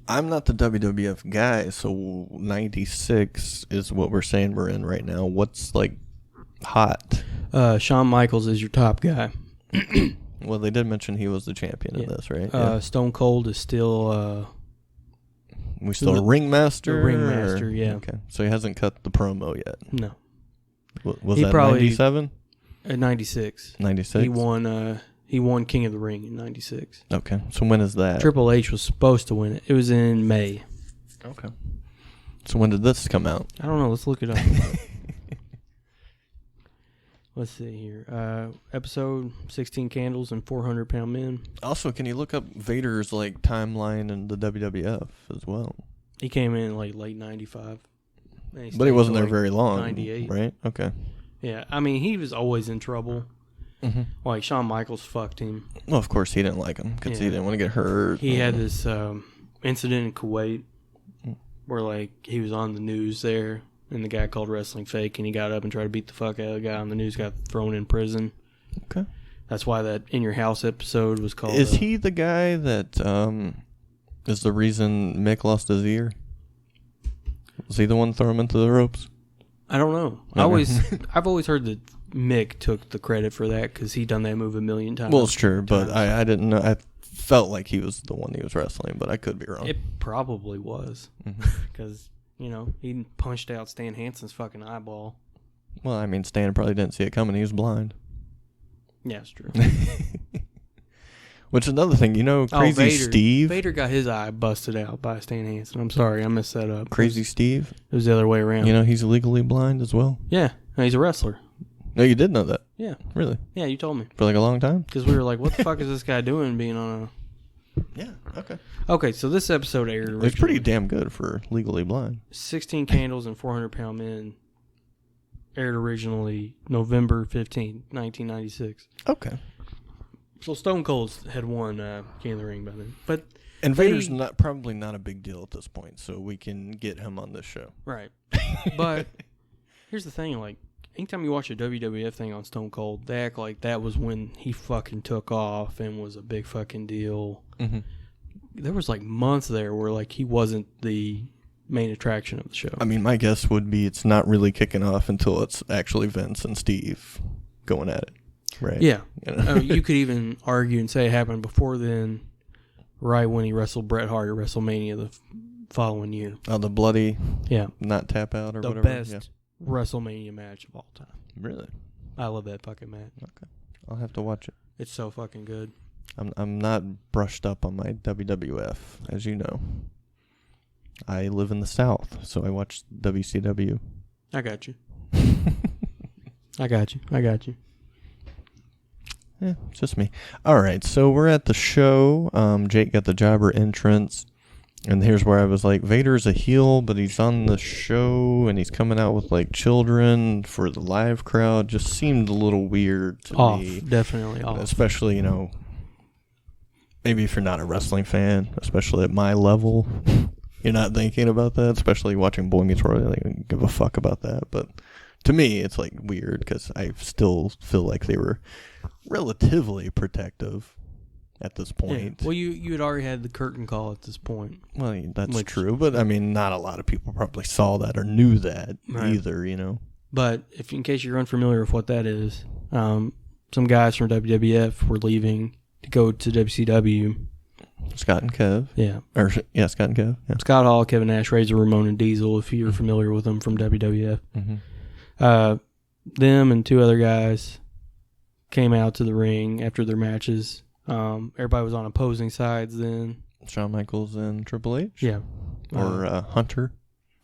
I'm not the WWF guy, so 96 is what we're saying we're in right now. What's like hot? Shawn Michaels is your top guy. Well, they did mention he was the champion in this, right? Stone Cold is still... we still a ringmaster? The ringmaster, yeah. Okay. So he hasn't cut the promo yet. No. Was He that probably- 97? At 96. 96? He won He won King of the Ring in 96. Okay. So when is that? Triple H was supposed to win it. It was in May. Okay. So when did this come out? I don't know. Let's look it up. Let's see here. Episode 16 Candles and 400-Pound Men. Also, can you look up Vader's like timeline in the WWF as well? He came in like late 95. But he wasn't there very long. 98. Right? Okay. Yeah, I mean, he was always in trouble. Mm-hmm. Like, Shawn Michaels fucked him. Well, of course he didn't like him because he didn't want to get hurt. He had this incident in Kuwait where, like, he was on the news there, and the guy called wrestling fake, and he got up and tried to beat the fuck out of the guy on the news, got thrown in prison. Okay. That's why that In Your House episode was called... Is he the guy that is the reason Mick lost his ear? Was he the one to throw him into the ropes? I don't know. I've always heard that Mick took the credit for that because he done that move a million times. Well, it's true, but I didn't know. I felt like he was the one he was wrestling, but I could be wrong. It probably was because, he punched out Stan Hansen's fucking eyeball. Well, I mean, Stan probably didn't see it coming. He was blind. Yeah, it's true. Which is another thing, Crazy Vader. Steve. Vader got his eye busted out by Stan Hansen. I'm sorry, I messed that up. Crazy Steve. It was the other way around. He's legally blind as well. Yeah, he's a wrestler. No, you did know that. Yeah. Really? Yeah, you told me. For like a long time? Because we were like, what the fuck is this guy doing being on a... Yeah, okay. Okay, so this episode aired originally. It's pretty damn good for legally blind. 16 Candles and 400-Pound Men aired originally November 15, 1996. Okay. So Stone Cold had won King of the Ring by then. And Vader's probably not a big deal at this point, so we can get him on this show. Right. But here's the thing, like, anytime you watch a WWF thing on Stone Cold, they act like that was when he fucking took off and was a big fucking deal. Mm-hmm. There was like months there where like he wasn't the main attraction of the show. I mean, my guess would be it's not really kicking off until it's actually Vince and Steve going at it, right? Yeah. You could even argue and say it happened before then, right when he wrestled Bret Hart at WrestleMania the following year. Oh, the bloody not tap out or the whatever? The best WrestleMania match of all time. Really? I love that fucking match. Okay. I'll have to watch it. It's so fucking good. I'm not brushed up on my WWF, as you know. I live in the South, so I watch WCW. I got you. I got you. Yeah, it's just me. All right, so we're at the show. Jake got the jobber entrance, and here's where I was like, Vader's a heel, but he's on the show, and he's coming out with, like, children for the live crowd. Just seemed a little weird to me. Definitely off. Especially, maybe if you're not a wrestling fan, especially at my level, you're not thinking about that, especially watching Boy Meets World. I don't give a fuck about that. But to me, it's like weird because I still feel like they were relatively protective at this point. Yeah. Well, you had already had the curtain call at this point. Well, that's true, but I mean, not a lot of people probably saw that or knew that either, But in case you're unfamiliar with what that is, some guys from WWF were leaving to go to WCW. Scott and Kev. Yeah. Scott and Kev. Yeah. Scott Hall, Kevin Nash, Razor Ramon, and Diesel, if you're familiar with them from WWF. Mm-hmm. Them and two other guys came out to the ring after their matches. Everybody was on opposing sides then. Shawn Michaels and Triple H? Yeah. Or Hunter?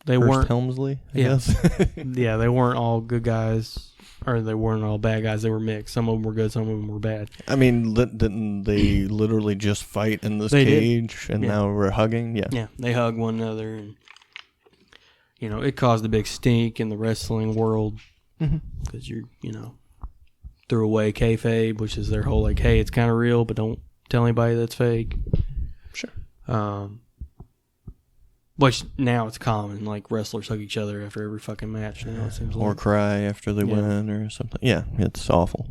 They weren't Helmsley, I guess. Yeah, they weren't all good guys. Or they weren't all bad guys. They were mixed. Some of them were good. Some of them were bad. I mean, didn't they literally just fight in this cage and now we're hugging? Yeah. Yeah, they hug one another. And, it caused a big stink in the wrestling world. Because threw away kayfabe, which is their whole, like, hey, it's kind of real, but don't tell anybody that's fake. Sure. Which now it's common, like wrestlers hug each other after every fucking match. It seems or cry after they win or something. Yeah, it's awful.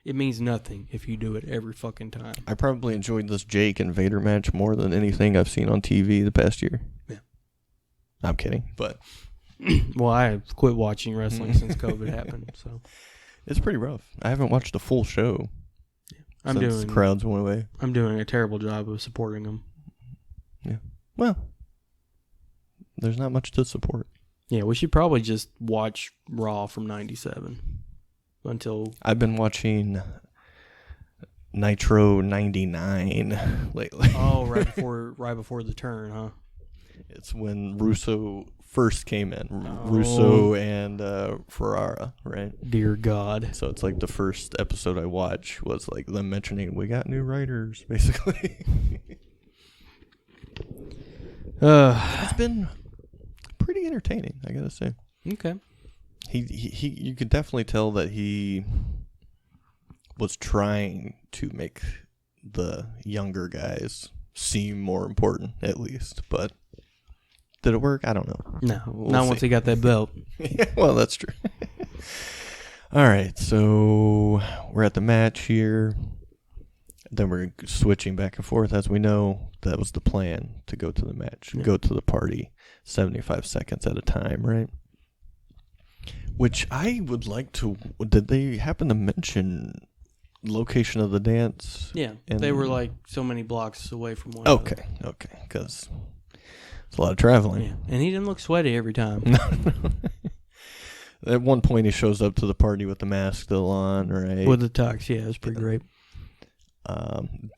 It means nothing if you do it every fucking time. I probably enjoyed this Jake and Vader match more than anything I've seen on TV the past year. Yeah. I'm kidding, but... Well, I have quit watching wrestling since COVID happened, so... It's pretty rough. I haven't watched a full show since the crowds went away. I'm doing a terrible job of supporting them. Yeah. Well, there's not much to support. Yeah, we should probably just watch Raw from 97 until... I've been watching Nitro 99 lately. Oh, right before the turn, huh? It's when Russo first came in. Oh. Russo and Ferrara, right? Dear God. So it's like the first episode I watched was like them mentioning we got new writers, basically. It's been pretty entertaining, I gotta say. Okay. He you could definitely tell that he was trying to make the younger guys seem more important, at least. But did it work? I don't know. No, We'll not see. once he got that belt. Yeah, well, that's true. All right, so we're at the match here. Then we're switching back and forth. As we know, that was the plan, to go to the match, go to the party 75 seconds at a time, right? Which I would like to... Did they happen to mention location of the dance? Yeah, And they were like so many blocks away from one another. Okay, because it's a lot of traveling. Yeah, and he didn't look sweaty every time. No. At one point, he shows up to the party with the mask still on, right? With the tux, yeah, it was pretty great.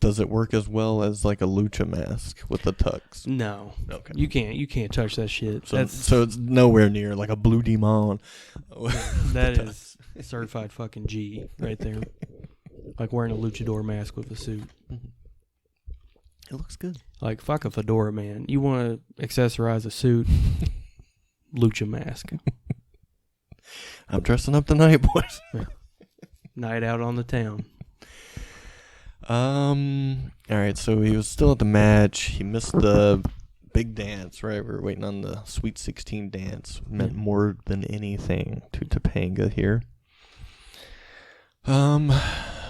Does it work as well as like a lucha mask with the tux? No, Okay. you can't touch that shit. So it's nowhere near like a Blue Demon. That is certified fucking G right there. Like wearing a luchador mask with a suit. It looks good. Like, fuck a fedora, man. You want to accessorize a suit, lucha mask. I'm dressing up tonight, boys. Night out on the town. All right, so he was still at the match. He missed the big dance, right? We were waiting on the Sweet 16 dance. Meant more than anything to Topanga here.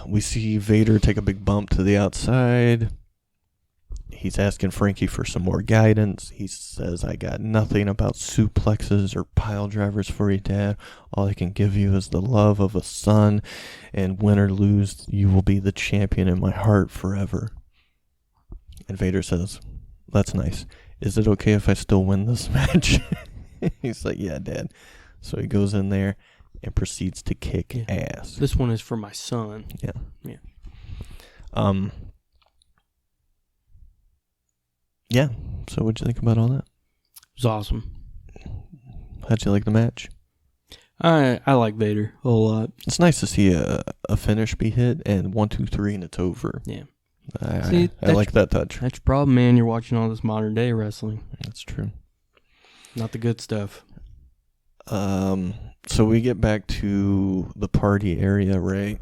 We see Vader take a big bump to the outside. He's asking Frankie for some more guidance. He says, I got nothing about suplexes or pile drivers for you, Dad. All I can give you is the love of a son. And win or lose, you will be the champion in my heart forever. And Vader says, that's nice. Is it okay if I still win this match? He's like, yeah, Dad. So he goes in there and proceeds to kick ass. This one is for my son. Yeah. Yeah. So what'd you think about all that? It was awesome. How'd you like the match? I like Vader a whole lot. It's nice to see a finish be hit and 1, 2, 3 and it's over. Yeah. I like that touch. That's your problem, man. You're watching all this modern day wrestling. That's true. Not the good stuff. So we get back to the party area, right?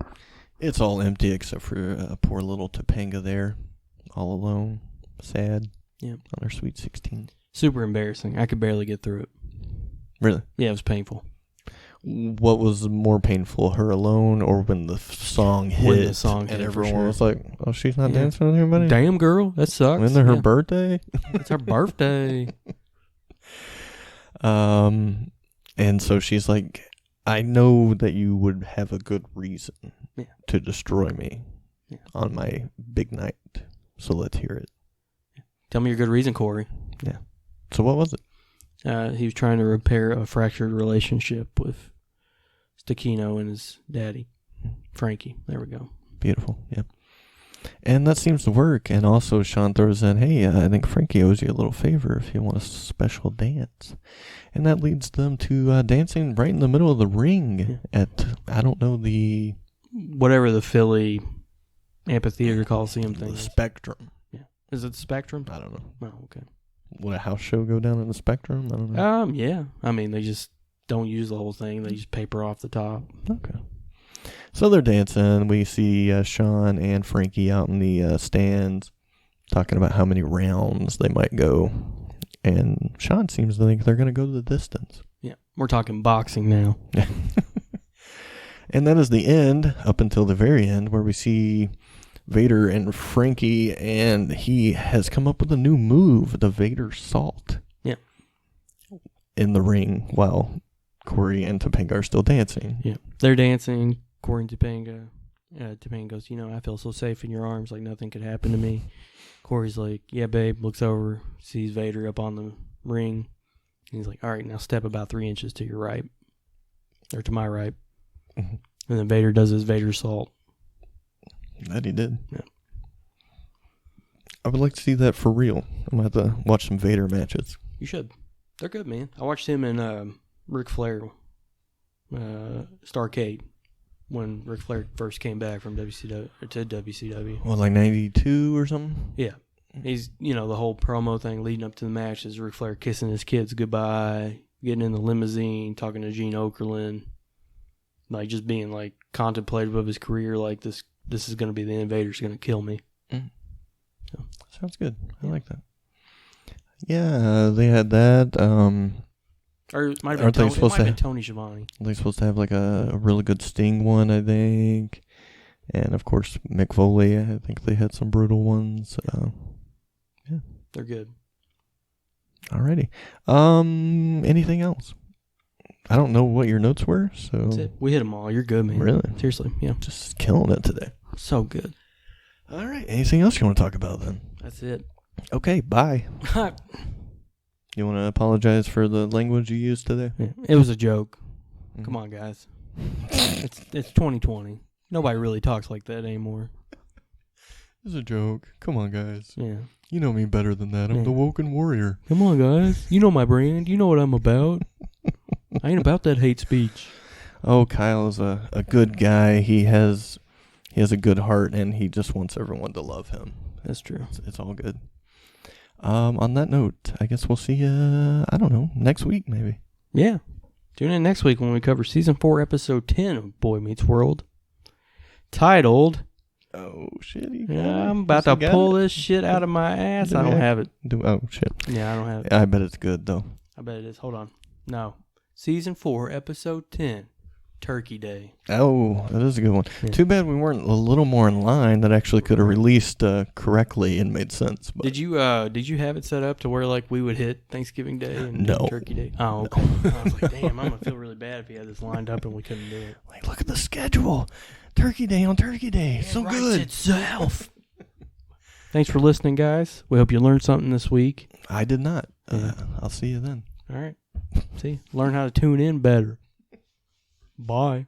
It's all empty except for poor little Topanga there, all alone, sad. Yeah. On her Sweet 16. Super embarrassing. I could barely get through it. Really? Yeah, it was painful. What was more painful, her alone or when the song hit? When the song hit, and for everyone sure. was like, "Oh, she's not dancing with everybody." Damn, girl, that sucks. When her birthday? It's her birthday. And so she's like, "I know that you would have a good reason to destroy me on my big night. So let's hear it." Tell me your good reason, Cory. Yeah. So what was it? He was trying to repair a fractured relationship with Stachino and his daddy, Frankie. There we go. Beautiful. Yep. And that seems to work. And also Sean throws in, hey, I think Frankie owes you a little favor if you want a special dance. And that leads them to dancing right in the middle of the ring at, I don't know, the... Whatever the Philly Amphitheater Coliseum thing The is. Spectrum. Yeah. Is it the Spectrum? I don't know. Oh, okay. Would a house show go down in the Spectrum? I don't know. Yeah. I mean, they just don't use the whole thing. They just paper off the top. Okay. So they're dancing. We see Sean and Frankie out in the stands talking about how many rounds they might go. And Sean seems to think they're going to go the distance. Yeah. We're talking boxing now. And that is the end up until the very end where we see Vader and Frankie, and he has come up with a new move, the Vader Salt. Yeah. In the ring while Cory and Topanga are still dancing. Yeah. They're dancing. Cory and Topanga. Topanga goes, I feel so safe in your arms, like nothing could happen to me. Cory's like, yeah, babe. Looks over, sees Vader up on the ring. And he's like, all right, now step about 3 inches to your right. Or to my right. Mm-hmm. And then Vader does his Vader Salt. That he did. Yeah. I would like to see that for real. I'm going to have to watch some Vader matches. You should. They're good, man. I watched him in Ric Flair Starrcade when Ric Flair first came back from WCW to WCW. Well, like 92 or something? Yeah. He's, the whole promo thing leading up to the match is Ric Flair kissing his kids goodbye, getting in the limousine, talking to Gene Okerlund, like just being like contemplative of his career, like this is going to be the Invader's going to kill me. Mm. So. Sounds good. I like that. Yeah, they had that. Or it might have been Tony Schiavone. Are they supposed to have like a really good Sting one, I think? And of course, Mick Foley. I think they had some brutal ones. Yeah. They're good. Alrighty. Anything else? I don't know what your notes were, so... That's it. We hit them all. You're good, man. Really? Seriously, yeah. Just killing it today. So good. Alright, anything else you want to talk about then? That's it. Okay, bye. You want to apologize for the language you used today? Yeah, it was a joke. Come on, guys. It's 2020. Nobody really talks like that anymore. It's a joke. Come on, guys. Yeah. You know me better than that. I'm the Woken Warrior. Come on, guys. You know my brand. You know what I'm about. I ain't about that hate speech. Oh, Kyle is a good guy. He has a good heart, and he just wants everyone to love him. That's true. It's all good. On that note, I guess we'll see you, I don't know, next week maybe. Yeah. Tune in next week when we cover Season 4, Episode 10 of Boy Meets World. Titled... Oh, shit. I'm about to pull this shit out of my ass. I don't have it. Oh, shit. Yeah, I don't have it. I bet it's good, though. I bet it is. Hold on. No. Season 4, Episode 10, Turkey Day. Oh, that is a good one. Yeah. Too bad we weren't a little more in line. That actually could have released correctly and made sense. But. Did you have it set up to where like we would hit Thanksgiving Day and No. Turkey Day? Oh, okay. I was like, damn, I'm gonna feel really bad if he had this lined up and we couldn't do it. Like, look at the schedule. Turkey Day on Turkey Day. It so writes good. itself. Thanks for listening, guys. We hope you learned something this week. I did not. Yeah. I'll see you then. All right. See, learn how to tune in better. Bye.